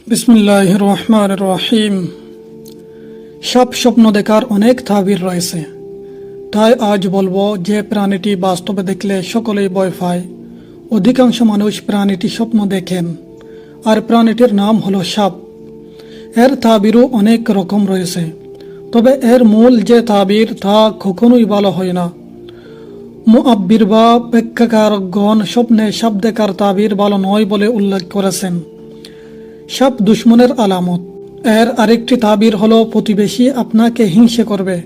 বিসমিল্লাহির রহমানির রহিম। সাপ স্বপ্ন দেখার অনেক তাবির রয়েছে, তাই আজ বলবো যে প্রাণীটি বাস্তবে দেখলে সকলেই ভয় পায়। অধিকাংশ মানুষ প্রাণীটি স্বপ্ন দেখেন, আর প্রাণীটির নাম হলো সাপ। এর তাবিরও অনেক রকম রয়েছে, তবে এর মূল যে তাবির তা কখনোই ভালো হয় না। মুআব্বির বা ব্যাখ্যাকারগণ স্বপ্নে সাপ দেখার তাবির ভালো নয় বলে উল্লেখ করেছেন। সাপ দুশ্মনের আলামত। এর আরেকটি তাবির হলো প্রতিবেশী আপনাকে হিংসে করবে।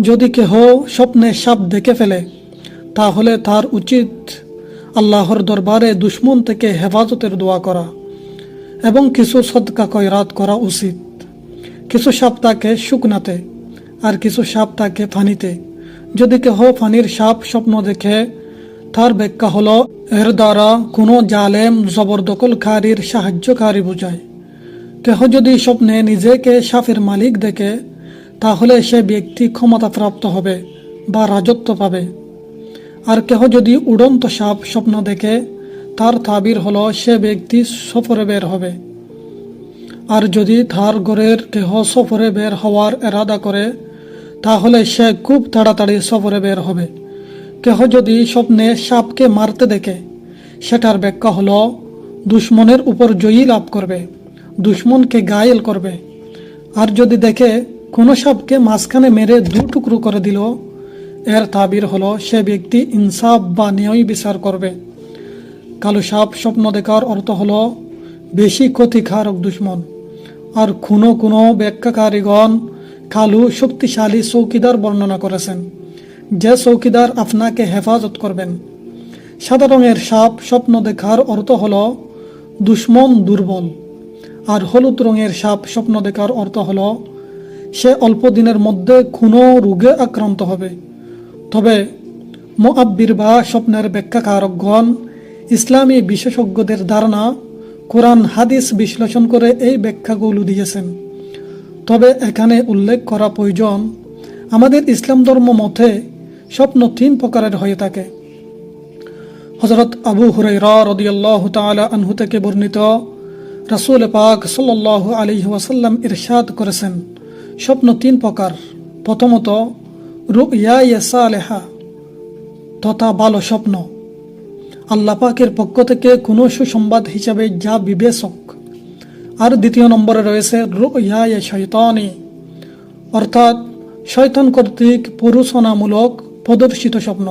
যদি কেহ স্বপ্নে সাপ দেখে ফেলে, তাহলে তার উচিত আল্লাহর দরবারে দুশ্মন থেকে হেফাজতের দোয়া করা এবং কিছু সদকা খয়রাত করা উচিত। কিছু সাপ থাকে শুকনাতে, আর কিছু সাপ থাকে পানিতে। যদি কেহ পানির সাপ স্বপ্ন দেখে, তার ব্যাখ্যা হলো এর দ্বারা কোনো জালেম জবরদখলকারীর সাহায্যকারী বোঝায়। কেহ যদি স্বপ্নে নিজেকে সাপের মালিক দেখে, তাহলে সে ব্যক্তি ক্ষমতাপ্রাপ্ত হবে বা রাজত্ব পাবে। আর কেহ যদি উড়ন্ত সাপ স্বপ্ন দেখে, তার তাবির হলো সে ব্যক্তি সফরে বের হবে। আর যদি তার ঘরের কেহ সফরে বের হওয়ার এরাদা করে, তাহলে সে খুব তাড়াতাড়ি সফরে বের হবে। কেহ যদি স্বপ্নে সাপকে মারতে দেখে, সেটার ব্যাখ্যা হলো দুশ্মনের উপর জয়ী লাভ করবে, দুশ্মনকে ঘায়েল করবে। আর যদি দেখে কোনো সাপকে মাঝখানে মেরে দু টুকরো করে দিল, এর তাবির হলো সে ব্যক্তি ইনসাফ বা ন্যায় বিচার করবে। কালো সাপ স্বপ্ন দেখার অর্থ হলো বেশি ক্ষতিকারক দুশ্মন। আর কোনো ব্যাখ্যাকারীগণ কালো শক্তিশালী চৌকিদার বর্ণনা করেছেন, যে চৌকিদার আপনাকে হেফাজত করবেন। সাদা রঙের সাপ স্বপ্ন দেখার অর্থ হলো দুশ্মন দুর্বল। আর হলুদ রঙের সাপ স্বপ্ন দেখার অর্থ হলো সে অল্প দিনের মধ্যে কোনো রোগে আক্রান্ত হবে। তবে মুআব্বির বা স্বপ্নের ব্যাখ্যাকারকগণ ইসলামী বিশেষজ্ঞদের ধারণা কোরআন হাদিস বিশ্লেষণ করে এই ব্যাখ্যাগুলো দিয়েছেন। তবে এখানে উল্লেখ করা প্রয়োজন, আমাদের ইসলাম ধর্ম মতে স্বপ্ন তিন প্রকারের হয়ে থাকে। হযরত আবু হুরায়রা রাদিয়াল্লাহু তাআলা আনহু থেকে বর্ণিত, রাসূল পাক সাল্লাল্লাহু আলাইহি ওয়াসাল্লাম ইরশাদ করেছেন, স্বপ্ন তিন প্রকার। প্রথমত রুইয়া সালেহা তথা ভালো স্বপ্ন, আল্লাহ পাকের পক্ষ থেকে কোনো সুসংবাদ হিসাবে যা বিবেচক। আর দ্বিতীয় নম্বরে রয়েছে রুইয়া শয়তানি, অর্থাৎ শয়তান কর্তৃক প্ররোচনামূলক প্রদর্শিত স্বপ্ন।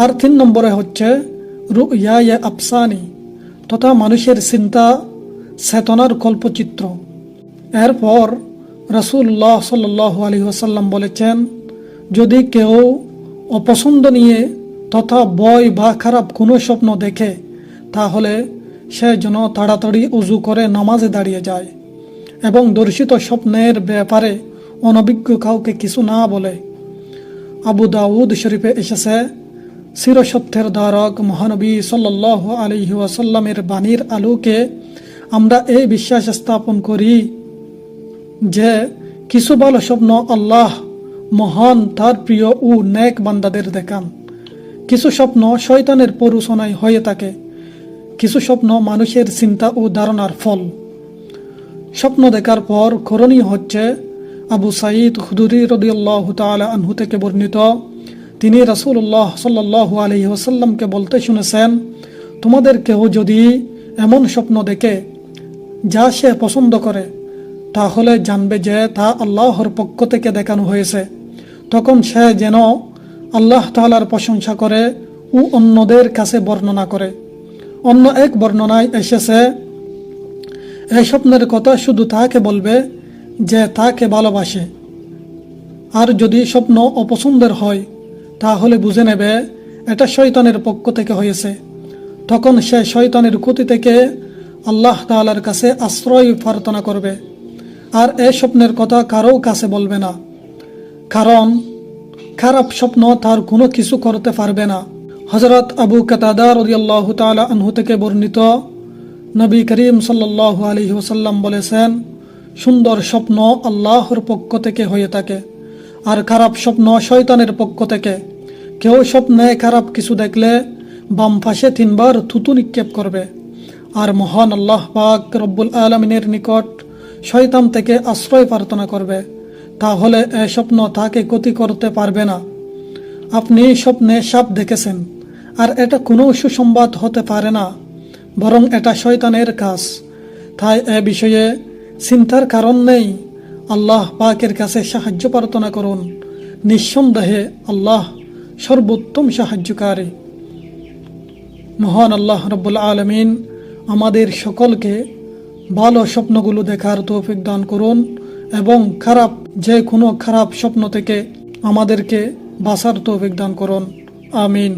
আর তিন নম্বরে হচ্ছে রুইয়া আফসানি, তথা মানুষের চিন্তা চেতনার কল্পচিত্র। এরপর রাসূলুল্লাহ সাল্লাল্লাহু আলাইহি ওয়াসাল্লাম বলেছেন, যদি কেউ অপছন্দনীয় তথা ভয় বা খারাপ কোনো স্বপ্ন দেখে, তাহলে সে যেন তাড়াতাড়ি ওযু করে নামাজে দাঁড়িয়ে যায় এবং দর্শিত স্বপ্নের ব্যাপারে অনভিজ্ঞ কাউকে কিছু না বলে। আবু দাউদ শরীফে এসেছে, চিরসত্যের ধারক মহানবী সাল্লাল্লাহু আলাইহি ওয়াসাল্লামের বাণীর আলোকে আমরা এই বিশ্বাস স্থাপন করি যে কিছু ভালো স্বপ্ন আল্লাহ মহান তার প্রিয় ও নেক বান্দাদের দেখান। কিছু স্বপ্ন শয়তানের প্ররোচনায় হয়ে থাকে, কিছু স্বপ্ন মানুষের চিন্তা ও ধারণার ফল। স্বপ্ন দেখার পর করণীয় হচ্ছে, আবু সাঈদ খুদরি রাদিয়াল্লাহু তাআলা আনহু থেকে বর্ণিত, তিনি রাসূলুল্লাহ সাল্লাল্লাহু আলাইহি ওয়াসাল্লামকে বলতে শুনেছেন, তোমাদের কেউ যদি এমন স্বপ্ন দেখে যা সে পছন্দ করে, তাহলে জানবে যে তা আল্লাহর পক্ষ থেকে দেখানো হয়েছে। তখন সে যেন আল্লাহ তাআলার প্রশংসা করে ও অন্যদের কাছে বর্ণনা করে। অন্য এক বর্ণনায় এসেছে, এই স্বপ্নের কথা শুধু তাকে বলবে যে তাকে ভালোবাসে। আর যদি স্বপ্ন অপছন্দের হয়, তাহলে বুঝে নেবে এটা শয়তানের পক্ষ থেকে হয়েছে। তখন সে শয়তানের ক্ষতি থেকে আল্লাহ তাআলার কাছে আশ্রয় প্রার্থনা করবে। আর এই স্বপ্নের কথা কারো কাছে বলবে না, কারণ খারাপ স্বপ্ন তার কোনো কিছু করতে পারবে না। হযরত আবু কাতাদা রাদিয়াল্লাহু তাআলা আনহু থেকে বর্ণিত, নবী করিম সাল্লাল্লাহু আলাইহি ওয়াসাল্লাম বলেছেন, সুন্দর স্বপ্ন আল্লাহর পক্ষ থেকে হয়ে থাকে, আর খারাপ স্বপ্ন শয়তানের পক্ষ থেকে। কেউ স্বপ্নে খারাপ কিছু দেখলে বাম পাশে 3 বার থুতু নিক্ষেপ করবে, আর মহান আল্লাহ পাক রব্বুল আলমিনের নিকট শয়তান থেকে আশ্রয় প্রার্থনা করবে, তাহলে এ স্বপ্ন তাকে ক্ষতি করতে পারবে না। আপনি স্বপ্নে সাপ দেখেছেন, আর এটা কোনো সুসংবাদ হতে পারে না, বরং এটা শয়তানের কাজ। তাই এ বিষয়ে চিন্তার কারণ নেই। আল্লাহ পাকের কাছে সাহায্য প্রার্থনা করুন। নিঃসন্দেহে আল্লাহ সর্বোত্তম সাহায্যকারী। মহান আল্লাহ রব্বুল আলমিন আমাদের সকলকে ভালো স্বপ্নগুলো দেখার তৌফিক দান করুন এবং যে কোনো খারাপ স্বপ্ন থেকে আমাদেরকে বাঁচার তৌফিক দান করুন। আমিন।